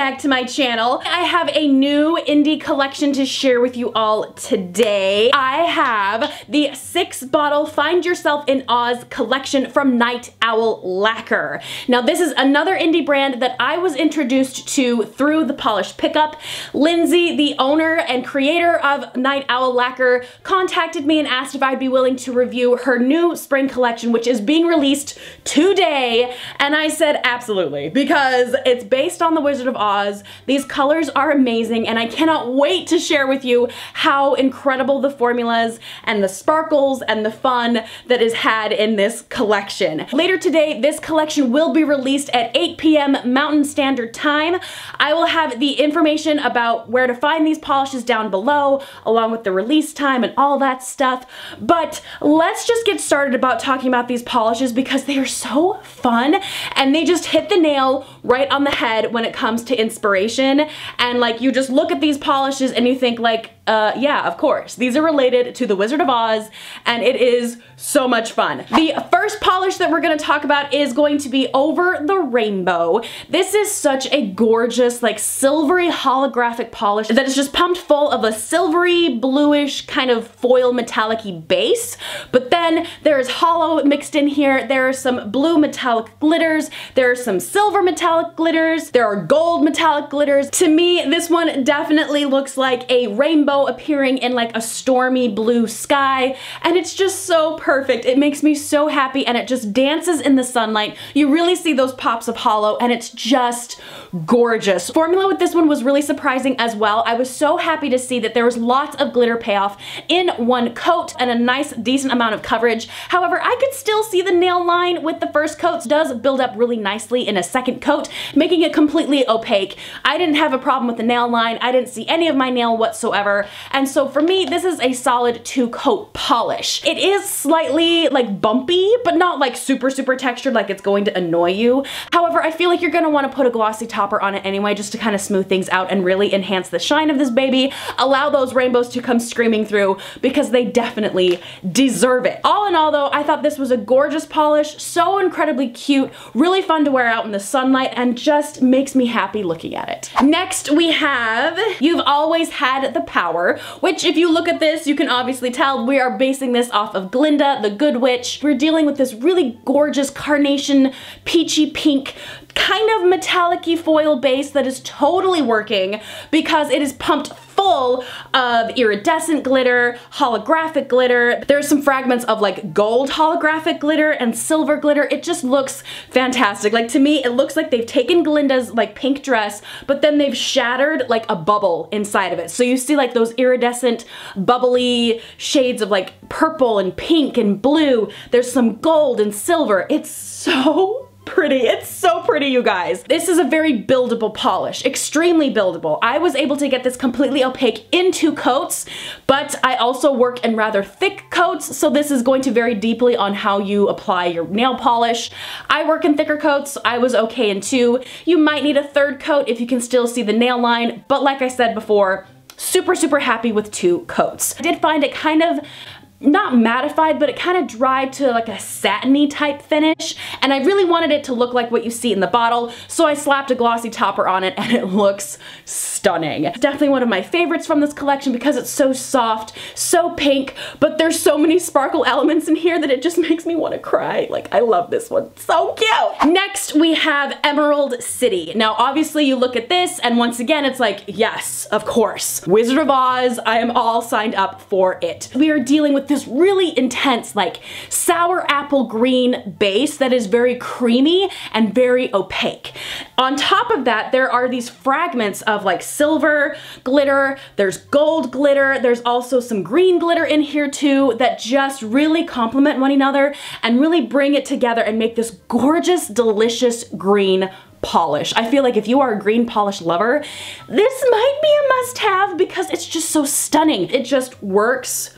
back to my channel. I have a new indie collection to share with you all today. I have the 6-bottle Find Yourself in Oz collection from Night Owl Lacquer. Now this is another indie brand that I was introduced to through the Polish Pickup. Lindsay, the owner and creator of Night Owl Lacquer, contacted me and asked if I'd be willing to review her new spring collection, which is being released today, and I said absolutely, because it's based on the Wizard of Oz. These colors are amazing, and I cannot wait to share with you how incredible the formulas and the sparkles and the fun that is had in this collection. Later today, this collection will be released at 8 p.m. Mountain Standard Time. I will have the information about where to find these polishes down below, along with the release time and all that stuff. But let's just get started about talking about these polishes because they are so fun and they just hit the nail right on the head when it comes to inspiration. And like, you just look at these polishes and you think like, yeah, of course. These are related to the Wizard of Oz, and it is so much fun. The first polish that we're gonna talk about is going to be Over the Rainbow. This is such a gorgeous, like silvery holographic polish that is just pumped full of a silvery, bluish, kind of foil metallic-y base. But then there's hollow mixed in here. There are some blue metallic glitters. There are some silver metallic glitters. There are gold metallic glitters. To me, this one definitely looks like a rainbow appearing in like a stormy blue sky, and it's just so perfect. It makes me so happy, and it just dances in the sunlight. You really see those pops of hollow, and it's just gorgeous. Formula with this one was really surprising as well. I was so happy to see that there was lots of glitter payoff in one coat and a nice decent amount of coverage. However, I could still see the nail line with the first coat. It does build up really nicely in a second coat, making it completely opaque. I didn't have a problem with the nail line. I didn't see any of my nail whatsoever. And so for me, this is a solid 2-coat polish. It is slightly like bumpy, but not like super textured like it's going to annoy you. However, I feel like you're gonna wanna put a glossy topper on it anyway, just to kind of smooth things out and really enhance the shine of this baby. Allow those rainbows to come screaming through because they definitely deserve it. All in all though, I thought this was a gorgeous polish, so incredibly cute, really fun to wear out in the sunlight, and just makes me happy looking at it. Next we have You've Always Had the Power, which if you look at this, you can obviously tell we are basing this off of Glinda, the Good Witch. We're dealing with this really gorgeous carnation, peachy pink, kind of metallic-y foil base that is totally working because it is pumped full of iridescent glitter, holographic glitter. There's some fragments of like gold holographic glitter and silver glitter. It just looks fantastic. Like, to me, it looks like they've taken Glinda's like pink dress, but then they've shattered like a bubble inside of it. So you see like those iridescent, bubbly shades of like purple and pink and blue. There's some gold and silver. It's so pretty. It's so pretty, you guys. This is a very buildable polish, extremely buildable. I was able to get this completely opaque in 2 coats, but I also work in rather thick coats, so this is going to vary deeply on how you apply your nail polish. I work in thicker coats. I was okay in 2. You might need a 3rd coat if you can still see the nail line, but like I said before, super happy with 2 coats. I did find it kind of not mattified, but it kind of dried to like a satiny type finish, and I really wanted it to look like what you see in the bottle, so I slapped a glossy topper on it and it looks stunning. It's definitely one of my favorites from this collection because it's so soft, so pink, but there's so many sparkle elements in here that it just makes me want to cry. Like, I love this one. So cute! Next, we have Emerald City. Now, obviously, you look at this, and once again, it's like, yes, of course. Wizard of Oz, I am all signed up for it. We are dealing with this really intense, like, sour apple green base that is very creamy and very opaque. On top of that, there are these fragments of like silver glitter, there's gold glitter, there's also some green glitter in here too that just really complement one another and really bring it together and make this gorgeous, delicious green polish. I feel like if you are a green polish lover, this might be a must-have because it's just so stunning. It just works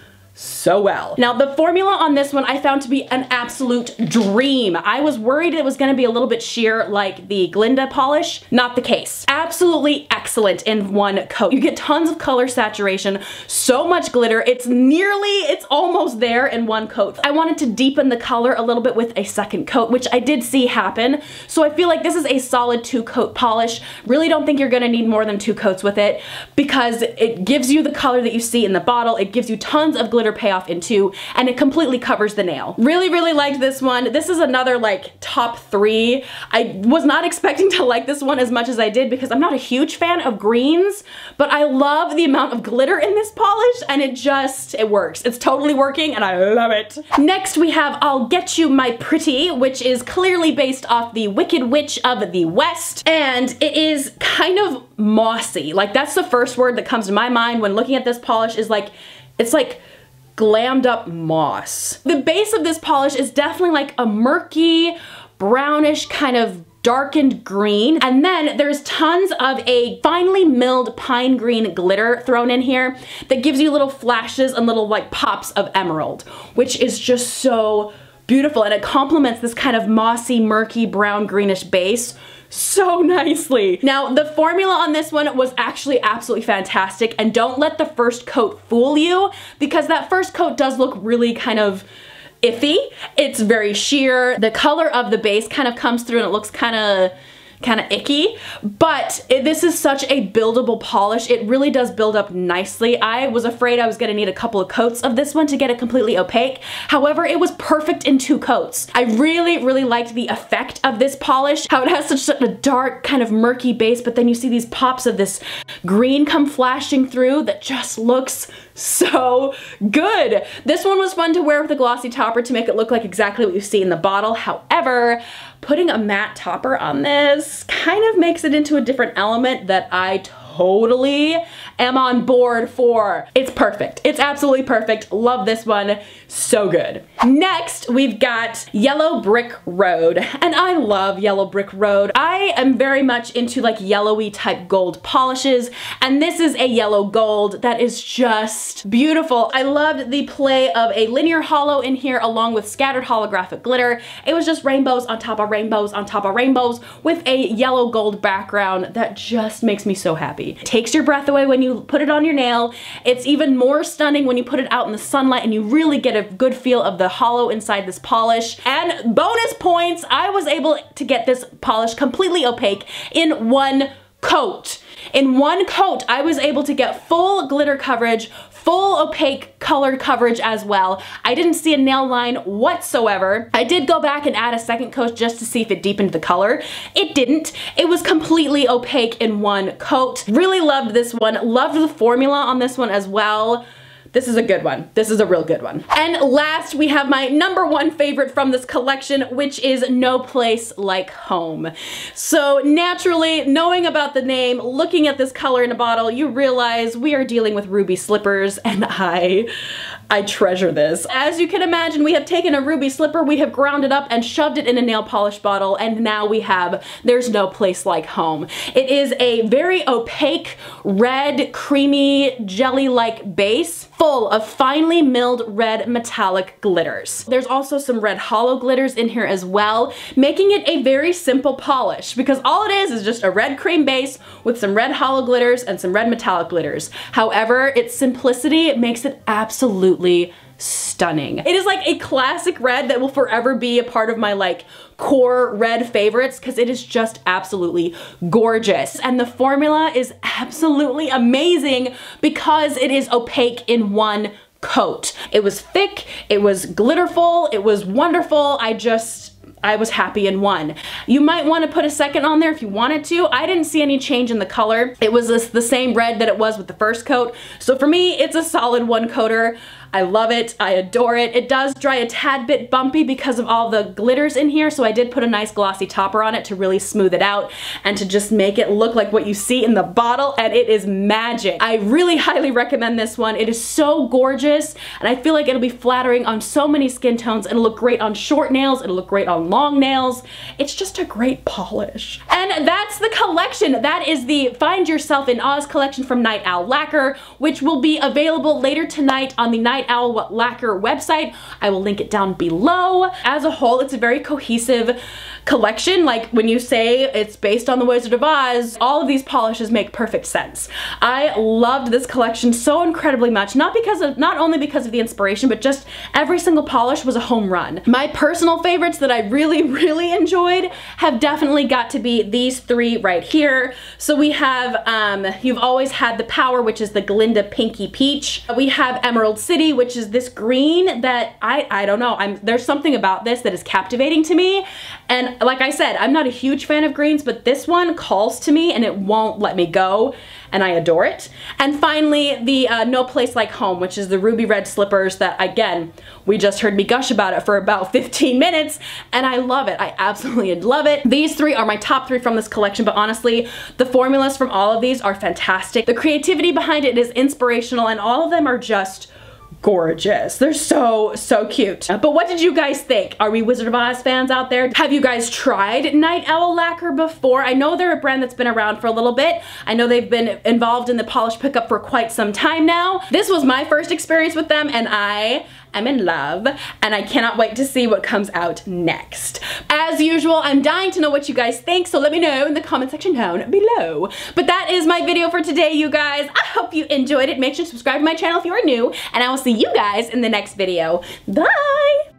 so well. Now the formula on this one I found to be an absolute dream. I was worried it was gonna be a little bit sheer like the Glinda polish. Not the case. Absolutely excellent in one coat. You get tons of color saturation, so much glitter. It's almost there in one coat. I wanted to deepen the color a little bit with a second coat, which I did see happen. So I feel like this is a solid 2-coat polish. Really don't think you're gonna need more than 2 coats with it because it gives you the color that you see in the bottle. It gives you tons of glitter payoff in 2, and it completely covers the nail. Really liked this one. This is another like top 3. I was not expecting to like this one as much as I did because I'm not a huge fan of greens, but I love the amount of glitter in this polish, and it works. It's totally working and I love it. Next we have I'll Get You My Pretty, which is clearly based off the Wicked Witch of the West, and it is kind of mossy. Like that's the first word that comes to my mind when looking at this polish is like, it's like glammed up moss. The base of this polish is definitely like a murky, brownish kind of darkened green, and then there's tons of a finely milled pine green glitter thrown in here that gives you little flashes and little like pops of emerald, which is just so beautiful, and it complements this kind of mossy, murky, brown greenish base so nicely. Now the formula on this one was actually absolutely fantastic, and don't let the first coat fool you because that first coat does look really kind of iffy. It's very sheer. The color of the base kind of comes through and it looks kind of icky, but this is such a buildable polish. It really does build up nicely. I was afraid I was gonna need a couple of coats of this one to get it completely opaque. However, it was perfect in 2 coats. I really liked the effect of this polish, how it has such a dark kind of murky base, but then you see these pops of this green come flashing through that just looks so good. This one was fun to wear with a glossy topper to make it look like exactly what you see in the bottle. However, putting a matte topper on this kind of makes it into a different element that I totally am on board for. It's perfect. It's absolutely perfect. Love this one. So good. Next, we've got Yellow Brick Road, and I love Yellow Brick Road. I am very much into like yellowy type gold polishes, and this is a yellow gold that is just beautiful. I loved the play of a linear hollow in here along with scattered holographic glitter. It was just rainbows on top of rainbows on top of rainbows with a yellow gold background that just makes me so happy. It takes your breath away when you put it on your nail. It's even more stunning when you put it out in the sunlight and you really get a good feel of the hollow inside this polish. And bonus points, I was able to get this polish completely opaque in 1 coat. In 1 coat, I was able to get full glitter coverage, full opaque color coverage as well. I didn't see a nail line whatsoever. I did go back and add a second coat just to see if it deepened the color. It didn't. It was completely opaque in 1 coat. Really loved this one. Loved the formula on this one as well. This is a good one. This is a real good one. And last, we have my #1 favorite from this collection, which is No Place Like Home. So naturally, knowing about the name, looking at this color in a bottle, you realize we are dealing with ruby slippers, and I treasure this. As you can imagine, we have taken a ruby slipper, we have ground it up and shoved it in a nail polish bottle, and now we have There's No Place Like Home. It is a very opaque, red, creamy, jelly-like base full of finely milled red metallic glitters. There's also some red hollow glitters in here as well, making it a very simple polish because all it is just a red cream base with some red hollow glitters and some red metallic glitters. However, its simplicity makes it absolutely stunning. It is like a classic red that will forever be a part of my like core red favorites because it is just absolutely gorgeous. And the formula is absolutely amazing because it is opaque in 1 coat. It was thick, it was glitterful, it was wonderful. I was happy in 1. You might want to put a second on there if you wanted to. I didn't see any change in the color. It was the same red that it was with the first coat. So for me, it's a solid 1 coater. I love it. I adore it. It does dry a tad bit bumpy because of all the glitters in here, so I did put a nice glossy topper on it to really smooth it out and to just make it look like what you see in the bottle, and it is magic. I really highly recommend this one. It is so gorgeous, and I feel like it'll be flattering on so many skin tones. It'll look great on short nails. It'll look great on long nails. It's just a great polish. And that's the collection. That is the Find Yourself in Oz collection from Night Owl Lacquer, which will be available later tonight on the Night Night Owl Lacquer website. I will link it down below. As a whole, it's a very cohesive collection. Like when you say it's based on the Wizard of Oz, all of these polishes make perfect sense. I loved this collection so incredibly much, not only because of the inspiration, but just every single polish was a home run. My personal favorites that I really enjoyed have definitely got to be these three right here. So we have You've Always Had the Power, which is the Glinda Pinky Peach. We have Emerald City, which is this green that I don't know, there's something about this that is captivating to me. And like I said, I'm not a huge fan of greens, but this one calls to me and it won't let me go, and I adore it. And finally, the No Place Like Home, which is the ruby red slippers that, again, we just heard me gush about it for about 15 minutes, and I love it. I absolutely love it. These three are my top three from this collection, but honestly, the formulas from all of these are fantastic. The creativity behind it is inspirational, and all of them are just gorgeous. They're so cute. But what did you guys think? Are we Wizard of Oz fans out there? Have you guys tried Night Owl Lacquer before? I know they're a brand that's been around for a little bit. I know they've been involved in the polish pickup for quite some time now. This was my first experience with them, and I am in love, and I cannot wait to see what comes out next. As usual, I'm dying to know what you guys think, so let me know in the comment section down below. But that is my video for today, you guys. I hope you enjoyed it. Make sure to subscribe to my channel if you are new, and I will see you guys in the next video. Bye!